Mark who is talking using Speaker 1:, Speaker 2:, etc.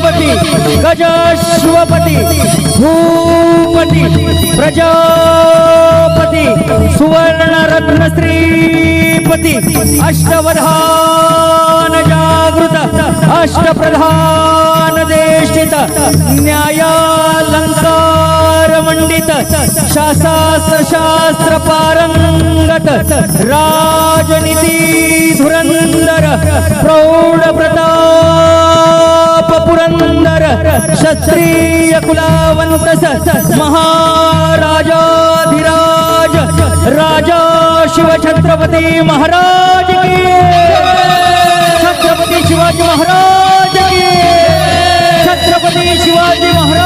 Speaker 1: गणपती गजश्वपती भूपती प्रजापती सुवर्ण रत्न श्रीपती अष्टवधान जागृत अष्टप्रधान देशित न्यायालंकार मंडित शास्त्र शास्त्र पारंगत राजनीती धुरंधर प्रौढ प्रताप पुरंदर क्षत्रिय कुलावंत महाराजाधिराज राजा शिव छत्रपती महाराज की छत्रपती शिवाजी महाराज की छत्रपती शिवाजी महाराज